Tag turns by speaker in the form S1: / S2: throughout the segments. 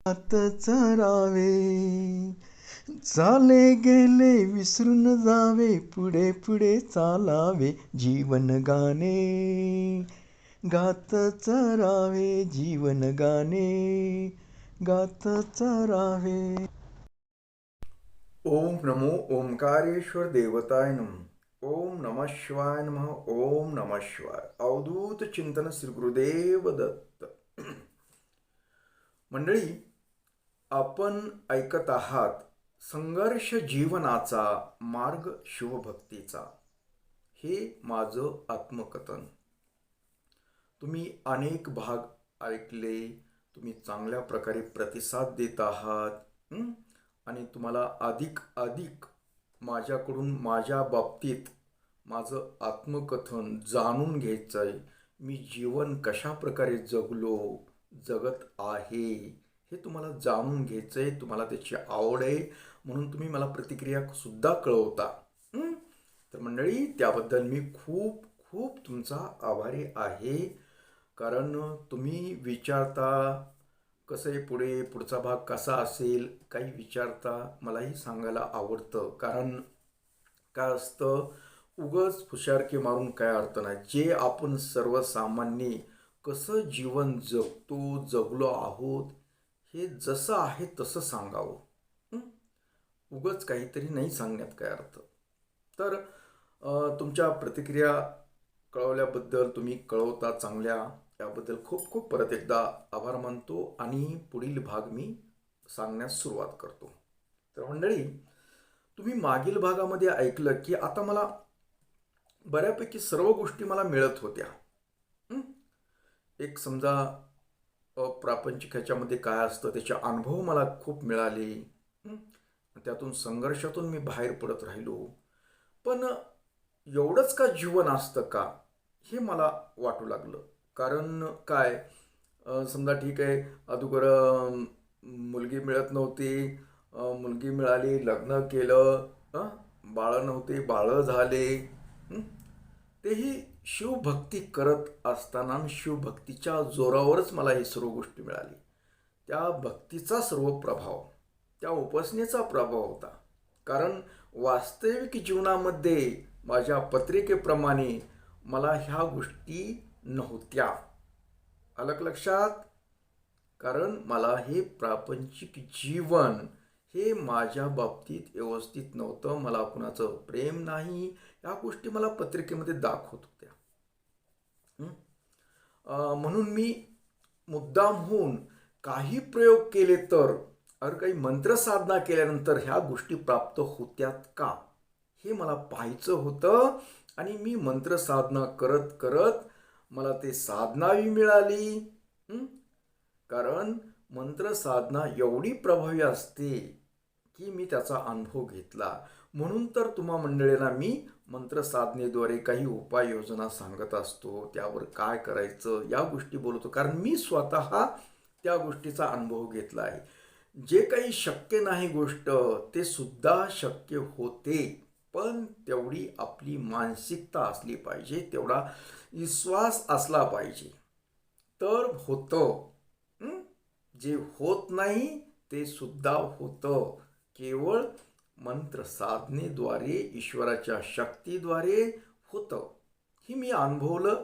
S1: आत चरावे, चाले गेले विसरून जावे, पुढे पुढे चालावे, जीवन गाणे गात चरावे, जीवन गाणे गात चरावे.
S2: ओम नमो ओंकारेश्वर देवताय नमः. ओम नमः शिवाय नमः. ओम नमः शिवाय. अवधूत चिंतन श्री गुरुदेव दत्त. मंडळी, आपण ऐकत आहात संघर्ष जीवनाचा मार्ग शिवभक्तीचा. हे माझं आत्मकथन. तुम्ही अनेक भाग ऐकले, तुम्ही चांगल्या प्रकारे प्रतिसाद देत आहात आणि तुम्हाला अधिक माझ्याकडून माझ्या बाबतीत माझं आत्मकथन जाणून घ्यायचं आहे. मी जीवन कशा प्रकारे जगत आहे हे तुम्हाला जाणून घ्यायचं आहे. तुम्हाला त्याची आवड आहे म्हणून तुम्ही मला प्रतिक्रिया सुद्धा कळवता. तर मंडळी, त्याबद्दल मी खूप खूप तुमचा आभारी आहे. कारण तुम्ही विचारता कसं आहे, पुढचा भाग कसा असेल, काही विचारता, मलाही सांगायला आवडतं. कारण काय असतं, उगाच फुशारकी मारून काय अर्थ नाही. जे आपण सर्वसामान्य कसं जीवन जगलो आहोत हे जसं आहे तसं सांगावं. उगाच काहीतरी नाही सांगण्यात काय अर्थ. तर तुमच्या प्रतिक्रिया कळवल्याबद्दल, तुम्ही कळवता चांगल्या, त्याबद्दल खूप खूप परत एकदा आभार मानतो आणि पुढील भाग मी सांगण्यास सुरुवात करतो. तर मंडळी, तुम्ही मागील भागामध्ये ऐकलं की आता मला बऱ्यापैकी सर्व गोष्टी मला मिळत होत्या. एक समजा प्रापंचिक ह्याच्यामध्ये काय असतं त्याचे अनुभव मला खूप मिळाले. त्यातून संघर्षातून मी बाहेर पडत राहिलो. पण एवढंच का जीवन असतं का हे मला वाटू लागलं. कारण काय, समजा ठीक आहे, अगोदर मुलगी मिळत नव्हती, मुलगी मिळाली, लग्न केलं, बाळं नव्हती, बाळं झाले. तेही शिवभक्ती करत असताना शिवभक्तीच्या जोरावरच मला हे सर्व गोष्टी मिळाली. त्या भक्तीचा सर्व प्रभाव, त्या उपासनेचा प्रभाव होता. कारण वास्तविक जीवनामध्ये माझ्या पत्रिकेप्रमाणे मला ह्या गोष्टी नव्हत्या. अलग लक्षात. कारण मला हे प्रापंचिक जीवन हे माझ्या बाबतीत व्यवस्थित नव्हतं. मला कुणाचं प्रेम नाही, या गोष्टी मला पत्रिकेमध्ये दाखवत होत्या. म्हणून मी मुद्दाम होऊन काही प्रयोग केले तर, काही मंत्रसाधना केल्यानंतर ह्या गोष्टी प्राप्त होत्यात का हे मला पाहायचं होतं. आणि मी मंत्रसाधना करत करत मला ते साधनाही मिळाली. कारण मंत्रसाधना एवढी प्रभावी असते की मी त्याचा अनुभव घेतला. म्हणून तर तुम्हा मंडळींना मी मंत्रसाधनेद्वारे काही उपाययोजना सांगत असतो, त्यावर काय करायचं या गोष्टी बोलतो. कारण मी स्वतः त्या गोष्टीचा अनुभव घेतला आहे. जे काही शक्य नाही गोष्ट ते सुद्धा शक्य होते. पण तेवढी आपली मानसिकता असली पाहिजे, तेवढा विश्वास असला पाहिजे, तर होतं. जे होत नाही ते सुद्धा होतं. केवळ मंत्र साधनेद्वारे, ईश्वराच्या शक्तीद्वारे होतं. ही मी अनुभवलं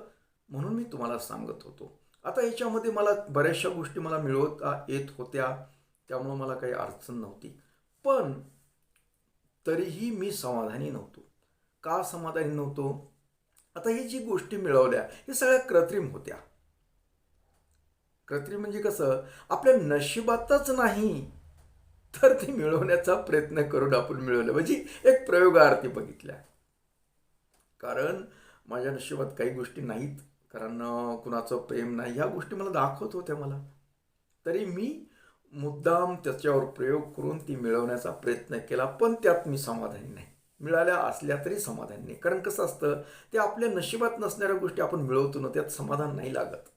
S2: म्हणून मी तुम्हाला सांगत होतो. आता याच्यामध्ये मला बऱ्याचशा गोष्टी मला मिळवता येत होत्या, त्यामुळं मला काही अडचण नव्हती. पण तरीही मी समाधानी नव्हतो. का समाधानी नव्हतो? आता ही जी गोष्टी मिळवल्या हे सगळ्या कृत्रिम होत्या. कृत्रिम म्हणजे कसं, आपल्या नशिबातच नाही तर ते मिळवण्याचा प्रयत्न करून आपण मिळवलं, म्हणजे एक प्रयोगार्थी बघितल्या. कारण माझ्या नशिबात काही गोष्टी नाहीत, कारण कुणाचं प्रेम नाही, ह्या गोष्टी मला दाखवत होत्या मला. तरी मी मुद्दाम त्याच्यावर प्रयोग करून ती मिळवण्याचा प्रयत्न केला. पण त्यात मी समाधानी नाही. मिळाल्या असल्या तरी समाधानी नाही. कारण कसं असतं, ते आपल्या नशिबात नसणाऱ्या गोष्टी आपण मिळवतो ना, त्यात समाधान नाही लागत.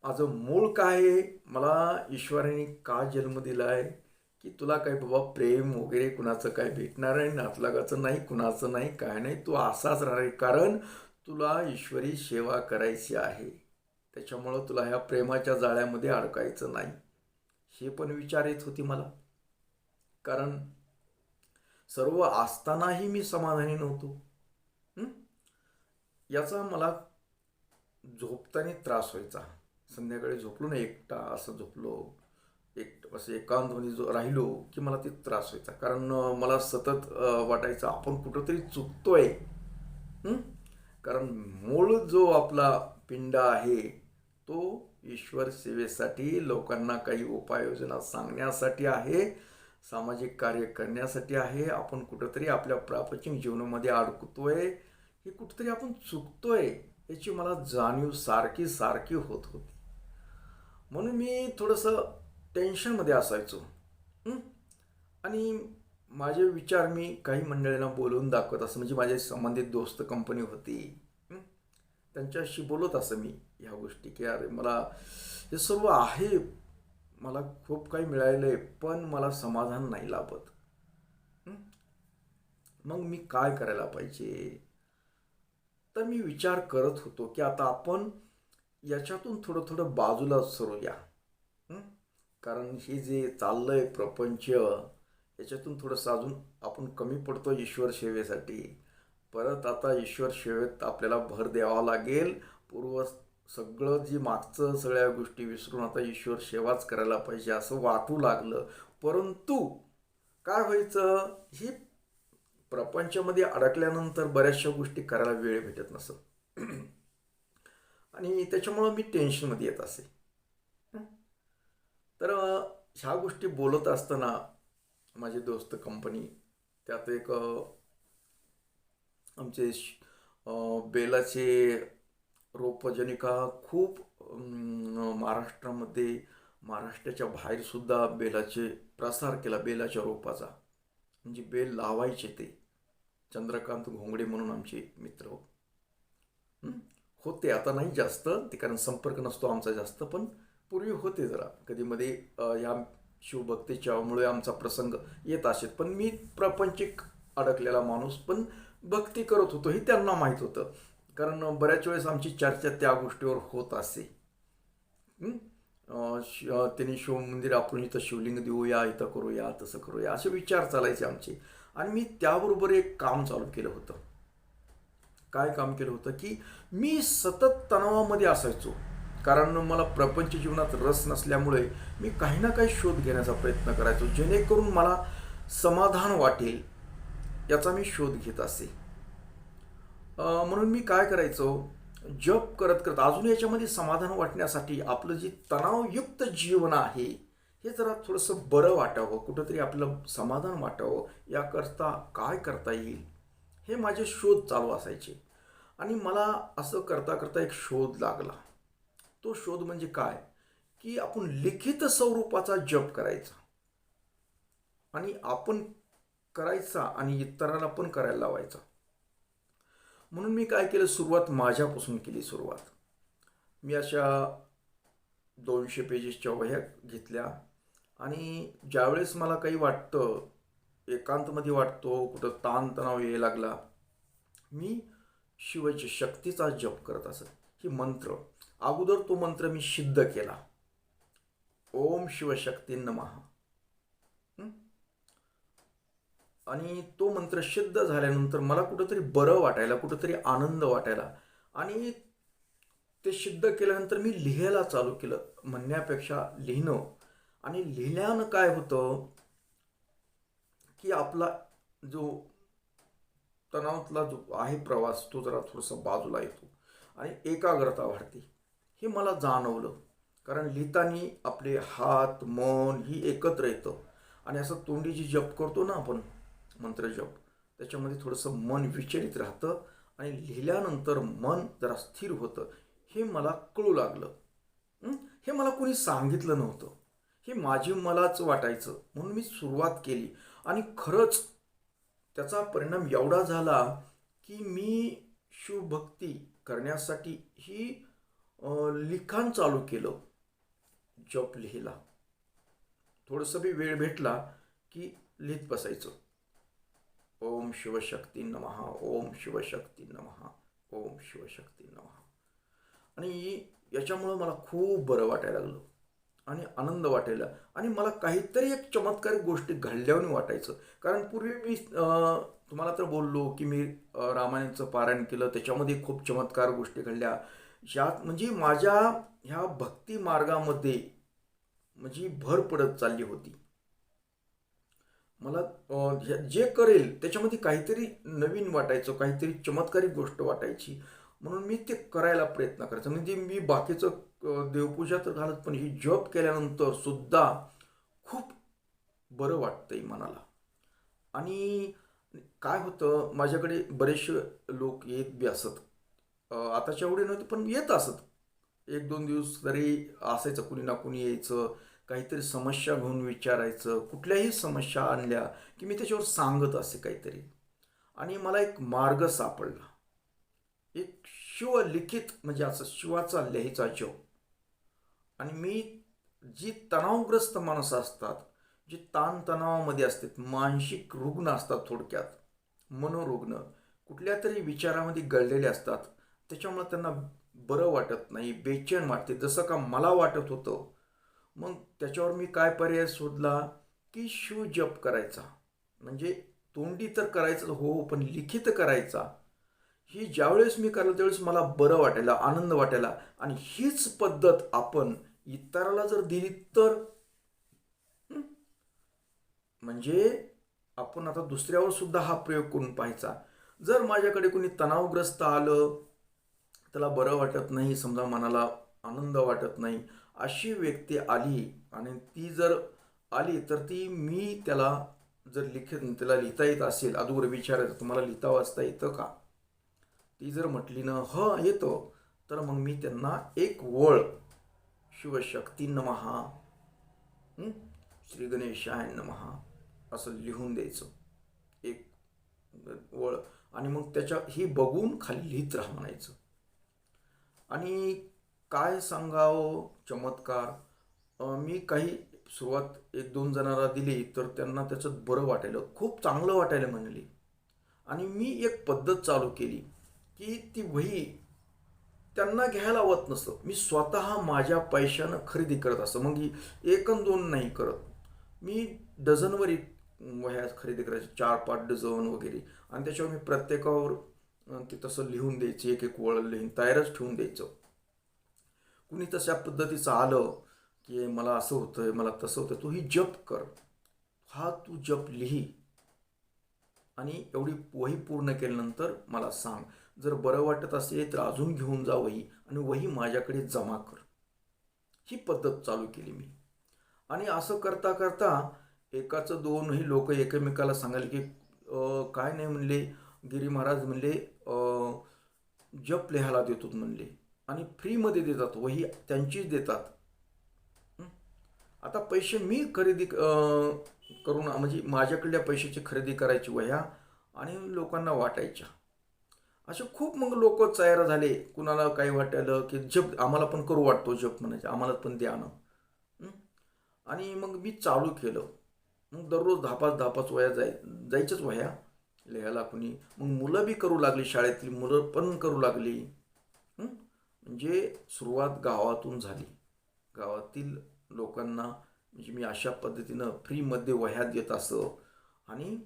S2: माझं मूळ काय आहे, मला ईश्वराने का जन्म दिला आहे की तुला काही बाबा प्रेम वगैरे कुणाचं काय भेटणार आहे, नातलागाचं नाही, कुणाचं नाही, काय नाही, तू असाच राहणार आहे. कारण तुला ईश्वरी सेवा करायची आहे. त्याच्यामुळं तुला ह्या प्रेमाच्या जाळ्यामध्ये अडकायचं नाही. हे पण विचार येत होते मला. कारण सर्व असतानाही मी समाधानी नव्हतो. हं? याचा मला झोपताना त्रास व्हायचा. संध्याकाळी झोपलो ना, एकटा असं झोपलो, असं एकांतमध्ये राहिलो की मला ते त्रास व्हायचा. कारण मला सतत वाटायचं आपण कुठंतरी चुकतोय. हं? कारण मूळ जो आपला पिंड आहे तो ईश्वर सेवेसाठी, लोकांना काही उपाययोजना सांगण्यासाठी आहे, सामाजिक कार्य करण्यासाठी आहे. आपण कुठंतरी आपल्या प्रापंचिक जीवनामध्ये अडकतोय, हे कुठंतरी आपण चुकतोय याची मला जाणीव सारखी सारखी होत होती. म्हणून मी थोडंसं टेन्शनमध्ये असायचो. हं? आणि माझे विचार मी काही मंडळींना बोलवून दाखवत असं, म्हणजे माझे संबंधित दोस्त कंपनी होती. हं? त्यांच्याशी बोलत असं मी ह्या गोष्टी की अरे मला हे सर्व आहे, मला खूप काही मिळालं आहे, पण मला समाधान नाही लाभत. हं? मग मी काय करायला पाहिजे? तर मी विचार करत होतो की आता आपण याच्यातून थोडं थोडं बाजूला सरूया. हं? कारण हे जे चाललंय प्रपंच, याच्यातून थोडंसं अजून आपण कमी पडतो ईश्वर सेवेसाठी. परत आता ईश्वर सेवेत आपल्याला भर द्यावा लागेल. पूर्व सगळं जी मागचं सगळ्या गोष्टी विसरून आता ईश्वर सेवाच करायला पाहिजे असं वाटू लागलं. परंतु काय व्हायचं, ही प्रपंचामध्ये अडकल्यानंतर बऱ्याचशा गोष्टी करायला वेळ भेटत नसत. आणि त्याच्यामुळं मी टेन्शनमध्ये येत असे. तर ह्या गोष्टी बोलत असताना माझे दोस्त कंपनी, त्यात एक आमचे बेलाचे रोपजनिका खूप महाराष्ट्रामध्ये, महाराष्ट्राच्या बाहेरसुद्धा बेलाचे प्रसार केला, बेलाच्या रोपाचा. म्हणजे बेल लावायचे ते चंद्रकांत घोंगडे म्हणून आमचे मित्र होते. आता नाही जास्त ते, कारण संपर्क नसतो आमचा जास्त, पण पूर्वी होते जरा कधी मध्ये. ह्या शिवभक्तीच्यामुळे आमचा प्रसंग येत असेल. पण मी प्रापंचिक अडकलेला माणूस, पण भक्ती करत होतो हे त्यांना माहीत होतं. कारण बऱ्याच वेळेस आमची चर्चा त्या गोष्टीवर होत असे. त्यांनी शिवमंदिर आपण इथं शिवलिंग देऊया, इथं करूया, तसं करूया, असे विचार चालायचे आमचे. आणि मी त्याबरोबर एक काम चालू केलं होतं. काय काम केलं होतं की मी सतत तणावामध्ये असायचो. कारण मला प्रपंच जीवनात रस नसल्यामुळे मी काही ना काही शोध घेण्याचा प्रयत्न करायचो, जेणेकरून मला समाधान वाटेल याचा मी शोध घेत असे. म्हणून मी काय करायचो, जप करत करत अजून याच्यामध्ये समाधान वाटण्यासाठी आपलं जे तणावयुक्त जीवन आहे हे जरा थोडंसं बरं वाटावं, कुठंतरी आपलं समाधान वाटावं, याकरता काय करता येईल हे माझे शोध चालू असायचे. आणि मला असं करता करता एक शोध लागला. तो शोध म्हणजे काय, की आपण लिखित स्वरूपाचा जप करायचा, आणि आपण करायचा आणि इतरांना पण करायला लावायचा. म्हणून मी काय केलं, सुरुवात माझ्यापासून केली. मी अशा 200 पेजेसच्या वह्या घेतल्या, आणि ज्यावेळेस मला काही वाटतं, एकांतमध्ये वाटतो, कुठं ताणतणाव यायला लागला, मी शिवाची शक्तीचा जप करत असत. ही मंत्र अगोदर, तो मंत्र मी सिद्ध केला, ओम शिवशक्ती नमः. आणि तो मंत्र सिद्ध झाल्यानंतर मला कुठंतरी बरं वाटायला, कुठंतरी आनंद वाटायला. आणि ते सिद्ध केल्यानंतर मी लिहायला चालू केलं, म्हणण्यापेक्षा लिहिणं. आणि लिहिल्यानं काय होतं की आपला जो तणावातला जो आहे प्रवास, तो जरा थोडासा बाजूला येतो आणि एकाग्रता वाढते. हे मला जाणवलं. कारण लिहिताना आपले हात मन ही एकत्र येतं, आणि असं तोंडी जी जप करतो ना आपण, मंत्र जप, त्याच्यामध्ये थोडंसं मन विचलित राहतं, आणि लिहिल्यानंतर मन जरा स्थिर होतं, हे मला कळू लागलं. हे मला कोणी सांगितलं नव्हतं, हे माझी मलाच वाटायचं. म्हणून मी सुरुवात केली, आणि खरंच त्याचा परिणाम एवढा झाला की मी शिवभक्ती करण्यासाठी ही लिखाण चालू केलं, जप लिहिला. थोडंसं बी वेळ भेटला की लिहित बसायचं, ओम शिवशक्ती नमः, ओम शिवशक्ती नमः, ओम शिवशक्ती नमः. आणि याच्यामुळं मला खूप बरं वाटायला लागलं. आणि आनंद वाटायला आणि मला काहीतरी एक चमत्कारिक गोष्टी घडल्यावर वाटायचं. कारण पूर्वी मी तुम्हाला तर बोललो की मी रामायणाचं पारायण केलं, त्याच्यामध्ये खूप चमत्कार गोष्टी घडल्या. यात म्हणजे माझ्या ह्या भक्ती मार्गामध्ये म्हणजे भर पडत चालली होती. मला जे करेल त्याच्यामध्ये काहीतरी नवीन वाटायचं, काहीतरी चमत्कारिक गोष्ट वाटायची. म्हणून मी ते करायला प्रयत्न करायचा. म्हणजे मी बाकीचं देवपूजा तर घालत, पण ही जप केल्यानंतर सुद्धा खूप बरं वाटतंय मनाला. आणि काय होतं, माझ्याकडे बरेचसे लोक येत बी असत. आताच्या एवढे नव्हते पण येत असत. एक दोन दिवस तरी असायचं, कुणी ना कुणी यायचं, काहीतरी समस्या घेऊन विचारायचं. कुठल्याही समस्या आणल्या की मी त्याच्यावर सांगत असे काहीतरी. आणि मला एक मार्ग सापडला, एक शिवलिखित म्हणजे असं शिवाचा लिहायचा जप. आणि मी जी तणावग्रस्त माणसं असतात, जी ताणतणावामध्ये असतात, मानसिक रुग्ण असतात, थोडक्यात मनोरुग्ण, कुठल्या तरी विचारामध्ये गळलेले असतात, त्याच्यामुळे त्यांना बरं वाटत नाही, बेचैन वाटते, जसं का मला वाटत होतं. मग त्याच्यावर मी काय पर्याय शोधला की शिवजप करायचा. म्हणजे तोंडी तर करायचं हो, पण लिखित करायचा. ही ज्यावेळेस मी करलं त्यावेळेस मला बरं वाटायला, आनंद वाटायला. आणि हीच पद्धत आपण इतराला जर दिली तर, म्हणजे आपण आता दुसऱ्यावर सुद्धा हा प्रयोग करून पाहायचा. जर माझ्याकडे कोणी तणावग्रस्त आलं, त्याला बरं वाटत नाही, समजा मनाला आनंद वाटत नाही, अशी व्यक्ती आली आणि ती जर आली तर ती मी त्याला जर त्याला लिहिता येत असेल, अगोदर विचारायचं तुम्हाला लिहिता वाचता येतं का. ती जर म्हटली ना ह येतो, तर मग मी त्यांना एक वळ शिवशक्ती नमहा, श्री गणेशाय नमहा असं लिहून द्यायचं एक वळ. आणि मग त्याच्या ही बघून खाली लिहित राहा म्हणायचं. आणि काय सांगावं चमत्कार, मी काही सुरुवात एक दोन जणांना दिली तर त्यांना त्याचं बरं वाटायलं, खूप चांगलं वाटायला म्हणली. आणि मी एक पद्धत चालू केली की ती वही त्यांना घ्यायला आवत नसतं, मी स्वतः माझ्या पैशानं खरेदी करत असतं. मग एक अन दोन नाही करत, मी डझनवर वह्या खरेदी करायचे, 4-5 डझन वगैरे. आणि त्याच्यावर मी प्रत्येकावर ते तसं लिहून द्यायचे, एक एक वळ लिहून तयारच ठेवून द्यायचं. कुणी तशा पद्धतीचं आलं की मला असं होतंय, मला तसं होतं, तू ही जप कर, हा तू जप लिही आणि एवढी वही पूर्ण केल्यानंतर मला सांग. जर बरं वाटत असेल तर अजून घेऊन जा वही आणि वही माझ्याकडे जमा कर. ही पद्धत चालू केली मी. आणि असं करता करता एकाचं दोनही लोक एकमेकाला सांगायला की काय नाही म्हणले, गिरी महाराज म्हणले जप लिहायला देतो म्हणले आणि फ्रीमध्ये देतात, वही त्यांचीच देतात. आता पैसे मी खरेदी करून म्हणजे माझ्याकडल्या पैशाची खरेदी करायची वह्या आणि लोकांना वाटायच्या. असे खूप मग लोक तयार झाले. कुणाला काही वाटायलं की जप आम्हाला पण करू वाटतो, जप म्हणायचे आम्हाला पण द्या ना. आणि मग मी चालू केलं. मग दररोज 10-5 वह्या जायच्याच वह्या लिहायला कुणी. मग मुलं बी करू लागली, शाळेतली मुलं पण करू लागली. म्हणजे सुरुवात गावातून झाली. गावातील लोकांना म्हणजे मी अशा पद्धतीनं फ्रीमध्ये वह्या देत असं आणि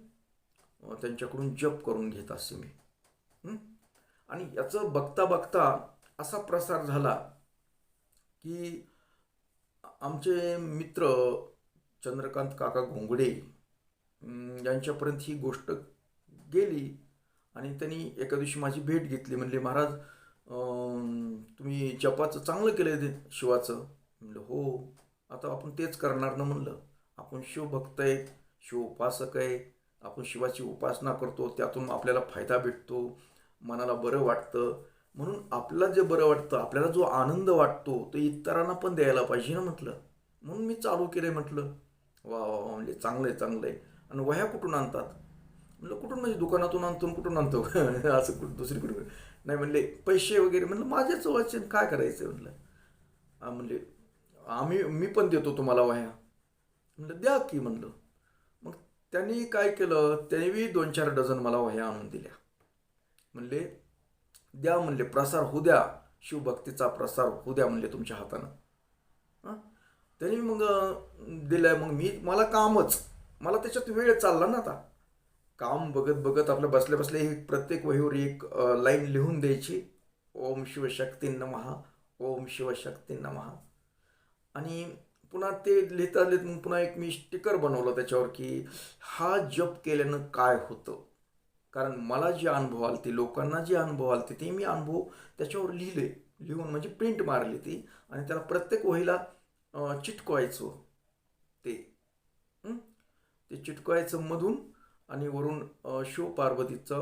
S2: त्यांच्याकडून जप करून घेत असे मी. आणि याचं बघता बघता असा प्रसार झाला की आमचे मित्र चंद्रकांत काका घोंगडे यांच्यापर्यंत ही गोष्ट गेली. आणि त्यांनी एका दिवशी माझी भेट घेतली. म्हणले महाराज तुम्ही जपाचं चांगलं केलं ते शिवाचं. म्हणलं हो, आता आपण तेच करणार ना. म्हणलं आपण शिवभक्त आहे, शिव उपासक आहे, आपण शिवाची उपासना करतो, त्यातून आपल्याला फायदा भेटतो, मनाला बरं वाटतं. म्हणून आपल्याला जे बरं वाटतं, आपल्याला जो आनंद वाटतो तो इतरांना पण द्यायला पाहिजे ना म्हटलं. म्हणून मी चालू केलंय म्हटलं. वा वा वा म्हणजे चांगलं आहे, चांगलं आहे. आणि वह्या कुठून आणतात म्हणलं, कुठून म्हणजे दुकानातून आणतो, कुठून आणतो असं कुठं दुसरी कुठं नाही. म्हणले पैसे वगैरे. म्हणलं माझ्याच वाचन काय करायचं म्हणलं. म्हणले मी पण देतो तुम्हाला वह्या. म्हणलं द्या की म्हणलं. मग त्यांनी काय केलं, त्यांनी बी 2-4 डझन मला वह्या आणून दिल्या. म्हणले द्या म्हणले, प्रसार होऊ द्या, शिवभक्तीचा प्रसार होऊ द्या म्हणले तुमच्या हातानं. त्यांनी मग दिलं. मग मला कामच, मला त्याच्यात वेळ चालला ना आता. काम बघत बघत आपलं बसल्या बसल्या ही प्रत्येक वहीवर एक लाईन लिहून द्यायची. ओम शिवशक्ती नमः, ओम शिवशक्ती नमः. आणि पुन्हा ते लिहिता लिहित मग पुन्हा एक मी स्टिकर बनवलं त्याच्यावर की हा जप केल्यानं काय होतं. कारण मला जे अनुभव आले ते, लोकांना जे अनुभव आले ते मी अनुभव त्याच्यावर लिहिले. लिहून म्हणजे प्रिंट मारली ती, आणि त्याला प्रत्येक वहीला चिटकवायचं ते. हं? ते चिटकवायचं मधून, आणि वरून शिवपार्वतीचा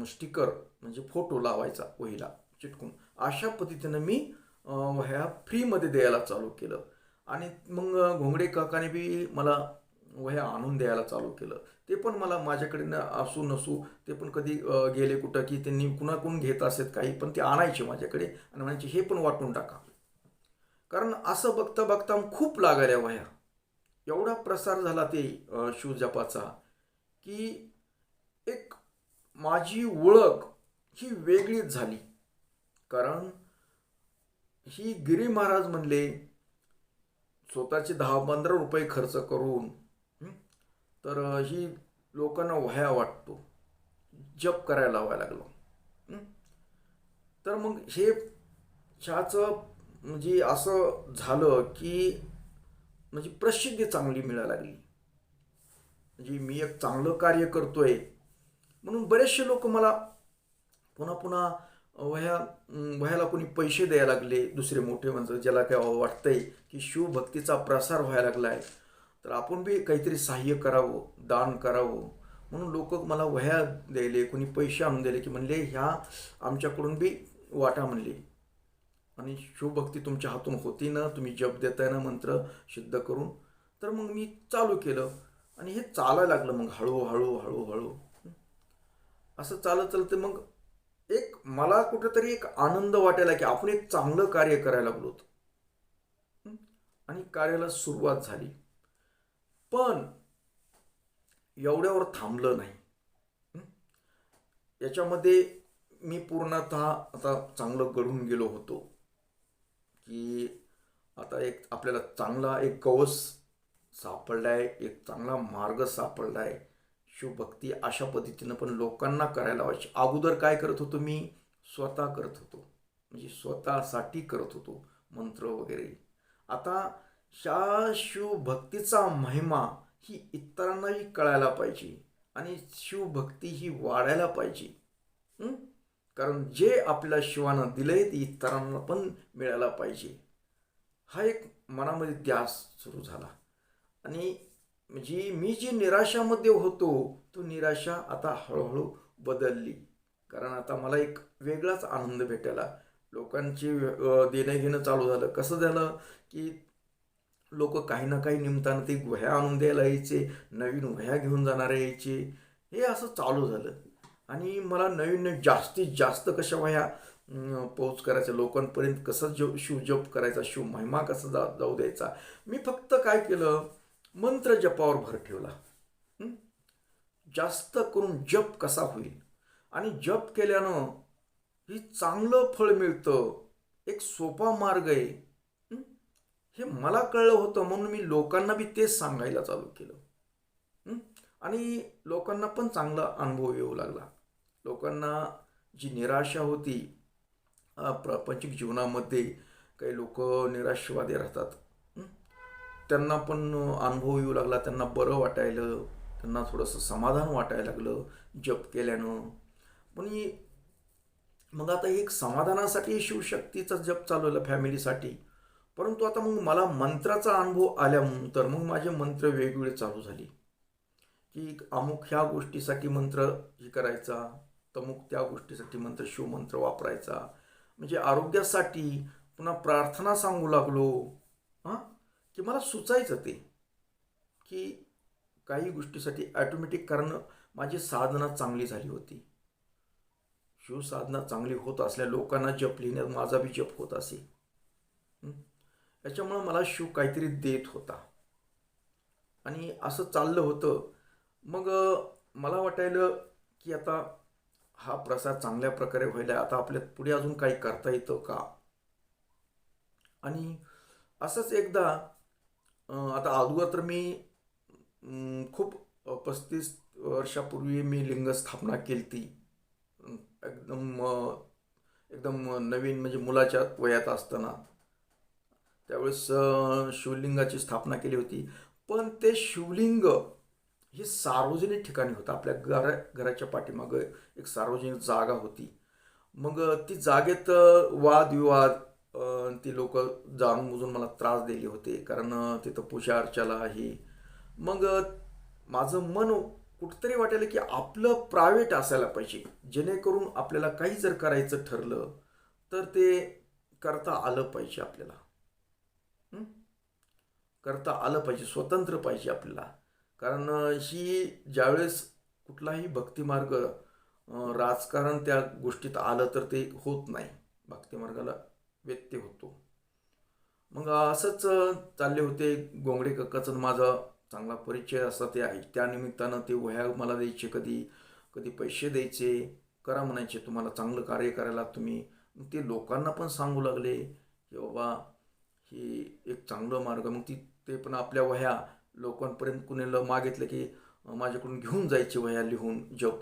S2: स्टिकर म्हणजे फोटो लावायचा वहीला चिटकून. अशा पद्धतीनं मी वह्या फ्रीमध्ये द्यायला चालू केलं. आणि मग घोंगडे काकाने बी मला वह्या आणून द्यायला चालू केलं. ते पण मला माझ्याकडे असू नसू, ते पण कधी गेले कुठं की त्यांनी कुणाकडून घेत असत काही, पण ते आणायचे माझ्याकडे आणि म्हणायचे हे पण वाटून टाका. कारण असं बघता बघता खूप लागायला वह्या. एवढा प्रसार झाला ते शिवजपाचा की एक माझी ओळख ही वेगळीच झाली. कारण ही गिरी महाराज म्हणले स्वतःचे 10-15 रुपये खर्च करून तर ही लोकांना वह्या वाटतो, जप करायला लावायला लागलो. तर मग हे ह्याचं म्हणजे असं झालं की म्हणजे प्रसिद्धी चांगली मिळायला लागली. म्हणजे मी एक चांगलं कार्य करतोय म्हणून बरेचसे लोक मला पुन्हा पुन्हा वह्याला कोणी पैसे द्यायला लागले. दुसरे मोठे माणसं ज्याला काय वाटतंय की शिवभक्तीचा प्रसार व्हायला लागलाय, तर आपण बी काहीतरी सहाय्य करावं, दान करावं, म्हणून लोक मला वह्या द्यायले, कोणी पैसे आणून दिले की म्हणले ह्या आमच्याकडून बी वाटा म्हणले. आणि शिवभक्ती तुमच्या हातून होती ना, तुम्ही जप देताय ना मंत्र सिद्ध करून. तर मग मी चालू केलं आणि हे चालायला लागलं. मग हळूहळू हळूहळू असं चालत चालतं मग एक मला कुठेतरी एक आनंद वाटायला की आपण एक चांगलं कार्य करायला लागलो. आणि कार्याला सुरुवात झाली. पण एवढ्यावर थांबलं नाही. याच्यामध्ये मी पूर्णतः आता चांगलं घडून गेलो होतो की आता एक आपल्याला चांगला एक कवच सापडलाय, एक चांगला मार्ग सापडलाय. शिवभक्ती अशा पद्धतीनं पण लोकांना करायला व्हायची. अगोदर काय करत होतो मी, स्वतः करत होतो, म्हणजे स्वतःसाठी करत होतो मंत्र वगैरे. आता ह्या शिवभक्तीचा महिमा ही इतरांनाही कळायला पाहिजे आणि शिवभक्ती ही वाढायला पाहिजे. कारण जे आपल्याला शिवानं दिलंय ते इतरांना पण मिळायला पाहिजे. हा एक मनामध्ये ध्यास सुरू झाला. आणि म्हणजे मी जी निराशामध्ये होतो तो निराशा आता हळूहळू बदलली. कारण आता मला एक वेगळाच आनंद भेटायला. लोकांची देणं घेणं चालू झालं. कसं झालं की लोक काही ना काही निमित्तानं ते वह्या आणून द्यायला यायचे, नवीन वह्या घेऊन जाणारे यायचे. हे असं चालू झालं. आणि मला नवीन नवीन जास्तीत जास्त कशा वह्या पोच करायच्या, लोकांपर्यंत कसं शिवजप करायचा, शिवमहिमा कसा जाऊ द्यायचा. मी फक्त काय केलं, मंत्र जपावर भर ठेवला. जास्त करून जप कसा होईल, आणि जप केल्यानं ही चांगलं फळ मिळतं, एक सोपा मार्ग आहे, हे मला कळलं होतं. म्हणून मी लोकांना बी तेच सांगायला चालू केलं. आणि लोकांना पण चांगला अनुभव येऊ लागला. लोकांना जी निराशा होती प्रापंचिक जीवनामध्ये, काही लोक निराशवादी राहतात, त्यांना पण अनुभव येऊ लागला. त्यांना बरं वाटायलं, त्यांना थोडंसं समाधान वाटायला लागलं जप केल्यानं. पण मग आता एक समाधानासाठी शिवशक्तीचा जप चालवला फॅमिलीसाठी. परंतु आता मग मला मंत्राचा अनुभव आल्यानंतर मग माझे मंत्र वेगवेगळे चालू झाले की अमुक ह्या गोष्टीसाठी मंत्र हे करायचा, तमुक त्या गोष्टीसाठी मंत्र, शिवमंत्र वापरायचा. म्हणजे आरोग्यासाठी पुन्हा प्रार्थना सांगू लागलो. की मला सुचायचं ते की काही गोष्टीसाठी ॲटोमॅटिक, कारण माझी साधना चांगली झाली होती. शिवसाधना चांगली होत असल्या लोकांना जप लिहिण्यात माझा बी जप होत असे. याच्यामुळं मला शिव काहीतरी देत होता आणि असं चाललं होतं. मग मला वाटायलं की आता हा प्रसार चांगल्या प्रकारे व्हायला, आता आपल्यात पुढे अजून काही करता येतं का. आणि असंच एकदा आता अगोदर तर मी खूप 35 वर्षापूर्वी मी लिंगस्थापना केली ती. एकदम एकदम नवीन म्हणजे मुलाच्या वयात असताना त्यावेळेस शिवलिंगाची स्थापना केली होती. पण ते शिवलिंग हे सार्वजनिक ठिकाणी होतं. आपल्या घराच्या पाठीमागं एक सार्वजनिक जागा होती. मग ती जागेत वादविवाद, ती लोक जाणून बुजून मला त्रास दिले होते, कारण तिथं पूजा अर्चाला आहे. मग माझं मन कुठंतरी वाटायला की आपलं प्रायव्हेट असायला पाहिजे, जेणेकरून आपल्याला काही जर करायचं ठरलं तर ते करता आलं पाहिजे आपल्याला. हं? करता आलं पाहिजे, स्वतंत्र पाहिजे आपल्याला. कारण ही ज्यावेळेस कुठलाही भक्तिमार्ग, राजकारण त्या गोष्टीत आलं तर ते होत नाही, भक्तिमार्गाला व्यत्यय होतो. मग असंच चालले होते. गोंगडे काकाचं माझा चांगला परिचय असा ते आहे, त्यानिमित्तानं ते वह्या मला द्यायचे, कधी कधी पैसे द्यायचे, करा म्हणायचे, तुम्हाला चांगलं कार्य करायला तुम्ही. मग ते लोकांना पण सांगू लागले की बाबा ही एक चांगलं मार्ग. मग ते पण आपल्या वह्या लोकांपर्यंत कुणाला मागितलं की माझ्याकडून घेऊन जायचे वह्या लिहून, जप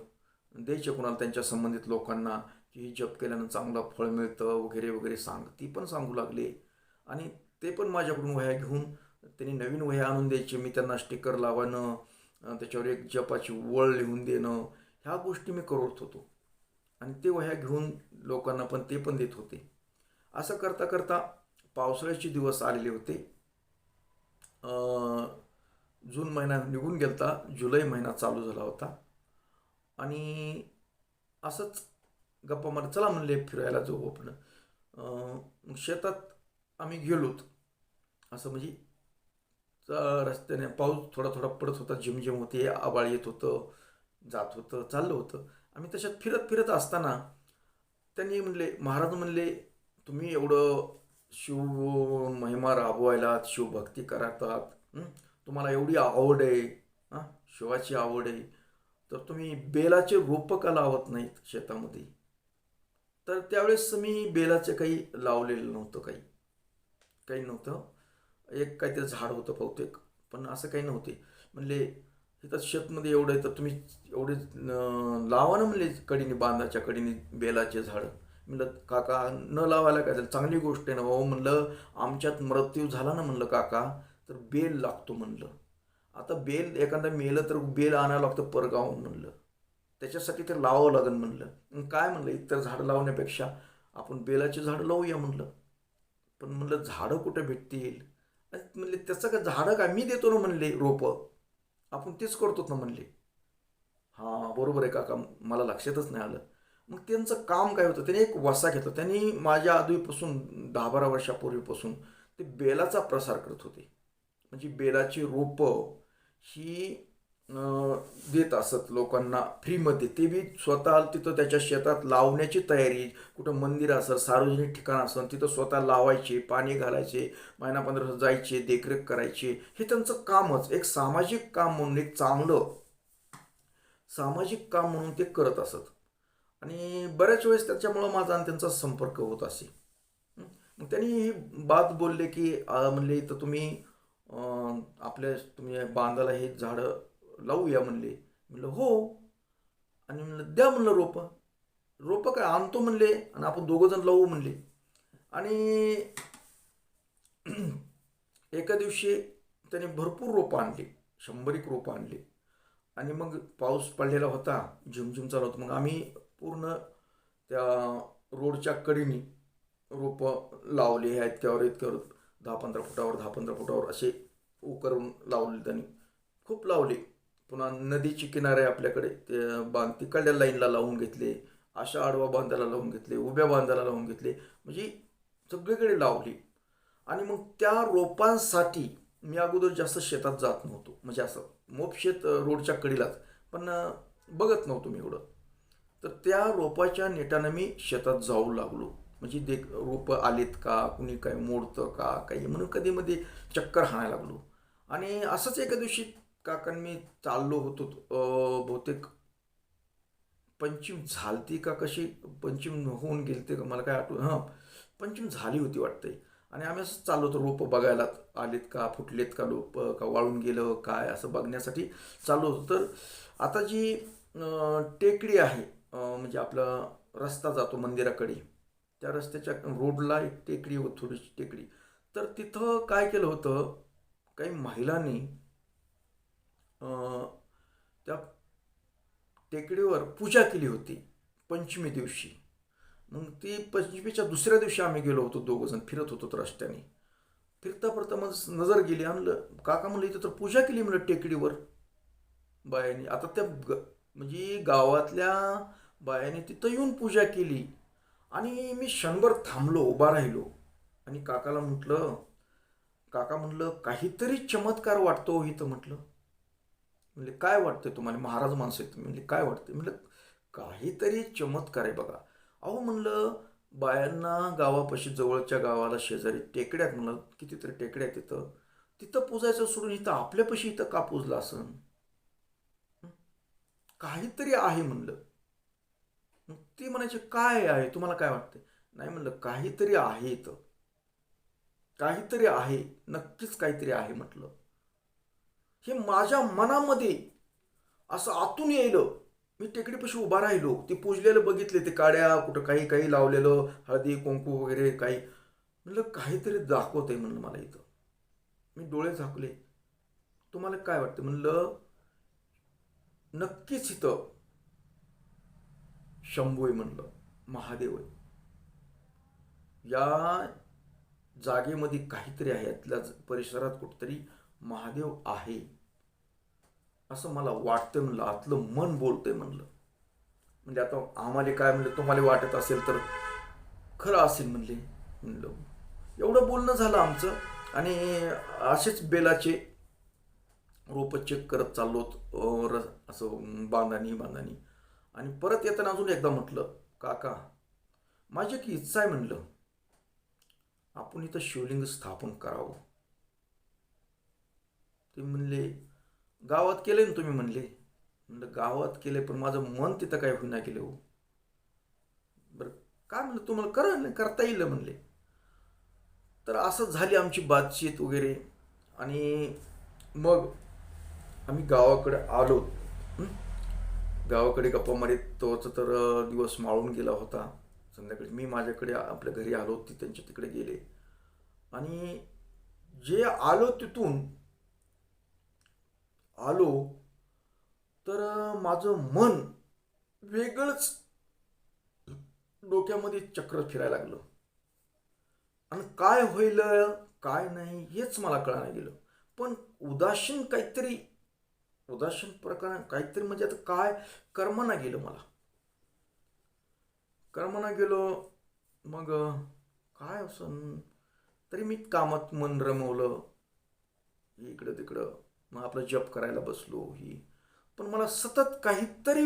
S2: द्यायचे कुणाला त्यांच्या संबंधित लोकांना, की ही जप केल्यानं चांगलं फळ मिळतं वगैरे वगैरे ती पण सांगू लागले. आणि ते पण माझ्याकडून वह्या घेऊन त्यांनी नवीन वह्या आणून द्यायचे, मी त्यांना स्टिकर लावणं, त्याच्यावर एक जपाची वळ लिहून देणं, ह्या गोष्टी मी करत होतो. आणि ते वह्या घेऊन लोकांना पण ते पण देत होते. असं करता करता पावसाळ्याचे दिवस आलेले होते. जून महिना निघून गेलता, जुलै महिना चालू झाला होता. आणि असंच गप्पा मारत चला म्हणले फिरायला जाऊ आपण. मग शेतात आम्ही गेलोत. असं म्हणजे रस्त्याने पाऊस थोडा थोडा पडत होता, झिमझिम होते, आबाळ येत होतं, जात होतं, चाललं होतं. आम्ही तशात फिरत फिरत असताना त्यांनी म्हणले, महाराज म्हणले, तुम्ही एवढं शिव महिमा राबवायला, शिवभक्ती करतात, तुम्हाला एवढी आवड आहे, हां, शिवाची आवड आहे, तर तुम्ही बेलाचे रोपं का लावत नाहीत शेतामध्ये? तर त्यावेळेस मी बेलाचे काही लावलेलं नव्हतं, काही काही नव्हतं. एक काहीतरी झाड होतं बहुतेक, पण असं काही नव्हते. म्हणले इथं शेतमध्ये एवढं आहे तर तुम्ही एवढे लावा ना म्हणले, कडीने, बांधाच्या कडीने बेलाचे झाडं. म्हणलं काका न लावायला काय झालं, चांगली गोष्ट आहे ना भाऊ. म्हणलं आमच्यात मृत्यू झाला ना म्हणलं काका, तर बेल लागतो म्हणलं. आता बेल एखादा मेलं तर बेल आणायला लागतं परगावून म्हणलं, त्याच्यासाठी ते लावावं लागेल म्हणलं. काय म्हणलं, इतर झाडं लावण्यापेक्षा आपण बेलाची झाडं लावूया म्हणलं. पण म्हणलं झाडं कुठे भेटतील? म्हणले त्याचं काय झाडं काय मी देतो ना म्हणले, रोपं आपण तेच करतो ना म्हणले. हां बरोबर आहे काका, मला लक्षातच नाही आलं. मग त्यांचं काम काय होतं, त्यांनी एक वसा घेतला. त्यांनी माझ्या आधीपासून 10-12 वर्षापूर्वीपासून ते बेलाचा प्रसार करत होते. म्हणजे बेलाची रोपं ही देत असत लोकांना फ्रीमध्ये. ते बी स्वतः तिथं त्याच्या शेतात लावण्याची तयारी, कुठं मंदिर असेल, सार्वजनिक ठिकाण असेल, तिथं स्वतः लावायचे, पाणी घालायचे, महिना 15 दिवस जायचे, देखरेख करायचे. हे त्यांचं कामच, एक सामाजिक काम म्हणून, एक चांगलं सामाजिक काम म्हणून ते करत असत. आणि बऱ्याच वेळेस त्याच्यामुळं माझा आणि त्यांचा संपर्क होत असे. मग त्यांनी ही बात बोलले की म्हणले इथं तुम्ही आपल्या तुम्ही बांधाला हे झाडं लावूया म्हणले. म्हणलं हो. आणि म्हणलं द्या म्हणलं रोपं. रोपं काय आणतो म्हणले आणि आपण दोघं जण लावू म्हणले. आणि एका दिवशी त्याने भरपूर रोपं आणली, 100 रोपं आणली. आणि मग पाऊस पडलेला होता, झिमझिम चालू होतं. मग आम्ही पूर्ण त्या रोडच्या कडेने रोपं लावली आहेत, इतक्यावर इतक्यावर 10-15 फुटावर 10-15 फुटावर असे करून लावले त्यांनी, खूप लावले. पुन्हा नदीची किनारे आपल्याकडे ते बांध तिकडल्या लाईनला लावून घेतले, अशा आडवा बांधाला लावून घेतले, उभ्या बांधाला लावून घेतले, म्हणजे सगळीकडे लावली. आणि मग त्या रोपांसाठी मी अगोदर जास्त शेतात जात नव्हतो, म्हणजे असं मोप शेत रोडच्या कडेलाच, पण बघत नव्हतो मी एवढं. तर त्या रोपाच्या नेटानं मी शेतात जाऊ लागलो, म्हणजे रोपं आलेत का, कुणी काय मोडतं का काही म्हणून कधी मध्ये चक्कर हाणायला लागलो. आणि असंच एका दिवशी काकांनी मी चाललो होतो, बहुतेक पंचम झालती का कशी, पंचम होऊन गेली ते मला काय आठवण, हां पंचम झाली होती वाटते. आणि आम्ही असं चाललो होतो रोपं बघायला, आलेत का, फुटलेत का रोपं, का वाळून गेलं काय, असं बघण्यासाठी चाललो होतो. तर आता जी टेकडी आहे, म्हणजे आपला रस्ता जातो मंदिराकडे, त्या रस्त्याच्या रोडला एक टेकडी होती, थोडीशी टेकडी. तर तिथं काय केलं होतं, काही महिलांनी त्या टेकडीवर पूजा केली होती पंचमी दिवशी. मग ती पंचमीच्या दुसऱ्या दिवशी आम्ही गेलो होतो, दोघं जण फिरत होतो रस्त्याने. फिरता फिरता मग नजर गेली, आणलं काका म्हणलं इथं तर पूजा केली म्हणलं टेकडीवर बायाने. आता त्या म्हणजे गावातल्या बायाने तिथं येऊन पूजा केली. आणि मी क्षणभर थांबलो, उभा राहिलो आणि काकाला म्हटलं, काका म्हटलं काहीतरी चमत्कार वाटतो हो इथं. म्हटलं म्हणजे काय वाटतंय तुम्हाला, महाराज माणसं आहेत तुम्ही, म्हणजे काय वाटतंय. म्हटलं काहीतरी चमत्कार आहे बघा. अहो म्हणलं बायांना गावापाशी जवळच्या गावाला शेजारी टेकड्या आहेत, म्हणलं कितीतरी टेकड्या आहेत तिथं, तिथं पूजायचं सोडून इथं आपल्यापाशी इथं का पूजला असन. काहीतरी आहे म्हणलं. मग ती म्हणायची काय आहे तुम्हाला काय वाटतंय. नाही म्हणलं काहीतरी आहे इथं, काहीतरी आहे, नक्कीच काहीतरी आहे म्हटलं. हे माझ्या मनामध्ये असं आतून येईल. मी टेकडीपाशी उभा राहिलो, ते पूजलेलं बघितले, ते काड्या कुठं काही काही लावलेलं, हळदी कुंकू वगैरे काही. म्हणलं काहीतरी दाखवत आहे म्हणलं मला इथं. मी डोळे झाकले. तुम्हाला काय वाटतं म्हणलं. नक्कीच इथं शंभू आहे म्हणलं, महादेव आहे. या जागेमध्ये काहीतरी आहे, यातल्या परिसरात कुठतरी महादेव आहे असं मला वाटतं म्हणलं, आतलं मन बोलतंय म्हणलं. म्हणजे आता आम्हाला काय म्हणलं, तुम्हाला वाटत असेल तर खरं असेल म्हणले. म्हणलं एवढं बोलणं झालं आमचं. आणि असेच बेलाचे रोपं चेक करत चाललोत असं बांधानी बांधानी. आणि परत येताना अजून एकदा म्हटलं, काका माझी एक इच्छा आहे म्हणलं, आपण इथं शिवलिंग स्थापन करावं. ते म्हणले गावात केले ना तुम्ही म्हणले. म्हणलं गावात केले, पण माझं मन तिथं काय होईना गेलं हो. बरं काय म्हणलं तुम्हाला करता येईल म्हणले. तर असं झाली आमची बातचीत वगैरे. आणि मग आम्ही गावाकडे आलो. गावाकडे गप्पा मारीत तोच तर दिवस माळून गेला होता. संध्याकाळी मी माझ्याकडे आपल्या घरी आलो, ती त्यांच्या तिकडे गेले. आणि जे आलो तिथून आलो तर माझं मन वेगळंच डोक्यामध्ये चक्र फिरायला लागलं. आणि काय होईल काय नाही हेच मला कळायला गेलं. पण उदासीन प्रकार काहीतरी, म्हणजे आता काय कर्मना गेलं मला, कर्मना गेलो. मग काय असं तरी मी कामात मन रमवलं, इकडं तिकडं. मग आपलं जप करायला बसलो ही. पण मला सतत काहीतरी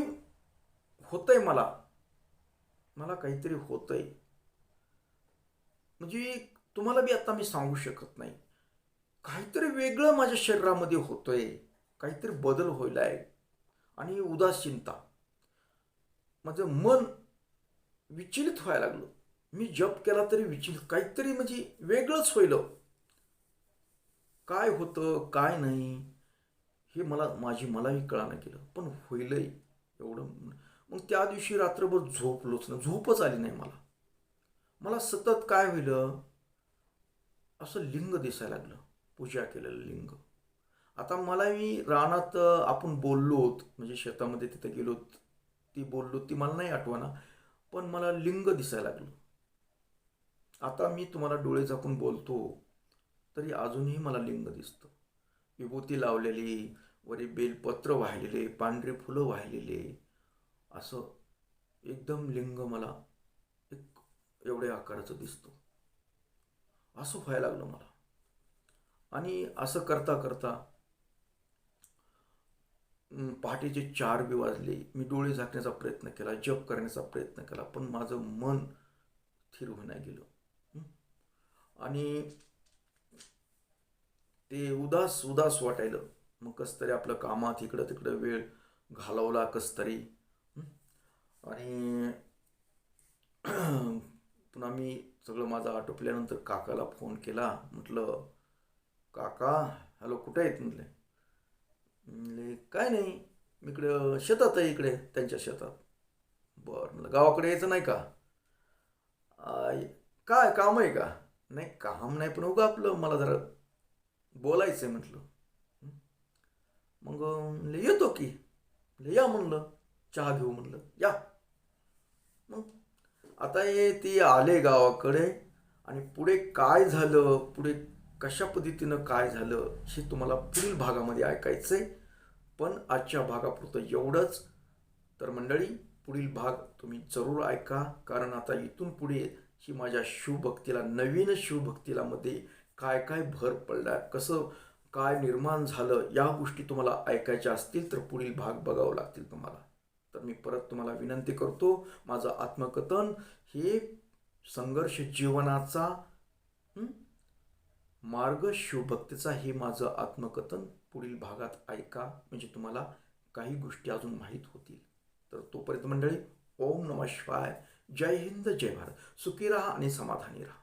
S2: होतंय, मला काहीतरी होतंय. म्हणजे तुम्हाला बी आता मी सांगू शकत नाही. काहीतरी वेगळं माझ्या शरीरामध्ये होतंय, काहीतरी बदल व्हायला आहे. आणि उदासीनता, माझं मन विचलित व्हायला लागलं. मी जप केला तरी विचलित, काहीतरी म्हणजे वेगळंच होईल. काय होतं काय नाही हे मलाही कळानं गेलं, पण होईलही एवढं. मग त्या दिवशी रात्रभर झोपलोच ना, झोपच आली नाही मला सतत काय होईल, असं लिंग दिसायला लागलं, पूजा केलेलं लिंग. आता मी रानात आपण बोललोत, म्हणजे शेतामध्ये तिथं गेलो, ती बोललो ती मला नाही आठवना, पण मला लिंग दिसायला लागलं. आता मी तुम्हाला डोळे झाकून बोलतो तरी अजूनही मला लिंग दिसतं. विभूती लावलेली, वरी बेलपत्र वाहिलेले, पांढरे फुलं वाहिलेले, असं एकदम लिंग मला एक एवढ्या आकाराचं दिसतं. असं व्हायला लागलं मला. आणि असं करता करता पहाटेचे 4 बी वाजले. मी डोळे झाकण्याचा प्रयत्न केला, जप करण्याचा प्रयत्न केला, पण माझं मन स्थिर होण्यात गेलं. आणि ते उदास उदास वाटायलं. मग कस तरी आपलं कामात इकडं तिकडं वेळ घालवला कस तरी. आणि पुन्हा मी सगळं माझं आटोपल्यानंतर काकाला फोन केला. म्हटलं, काका, हॅलो, कुठे आहेत म्हटले. म्हणले, काय नाही, मी इकडं शेतात आहे, इकडे त्यांच्या शेतात. बरं म्हटलं, गावाकडे यायचं नाही का? "आय, काय काम आहे का?" "नाही, काम नाही, पण उगा आपलं मला जरा बोलायचं आहे," म्हटलं. मग म्हणले, येतो की. म्हणले, या म्हणलं, चहा घेऊ म्हणलं, या. मग आता हे ती आले गावाकडे, आणि पुढे काय झालं, पुढे कशा पद्धतीनं काय झालं, हे तुम्हाला पुढील भागामध्ये ऐकायचंय. पण आजच्या भागापुरतं एवढंच. तर मंडळी, पुढील भाग तुम्ही जरूर ऐका, कारण आता इथून पुढे ही माझ्या शिवभक्तीला, नवीन शिवभक्तीला मध्ये काय काय भर पडला, कसं काय निर्माण झालं, या गोष्टी तुम्हाला ऐकायच्या असतील तर पुढील भाग बघावं लागतील तुम्हाला. तर मी परत तुम्हाला विनंती करतो, माझं आत्मकथन हे संघर्ष जीवनाचा मार्ग शिवभक्तीचा हे माझं आत्मकथन पुढील भागात ऐका, म्हणजे तुम्हाला काही गोष्टी अजून माहीत होतील. तर तोपर्यंत मंडळी, ओम नमः शिवाय, जय हिंद, जय भारत, सुखी राहा आणि समाधानी राहा.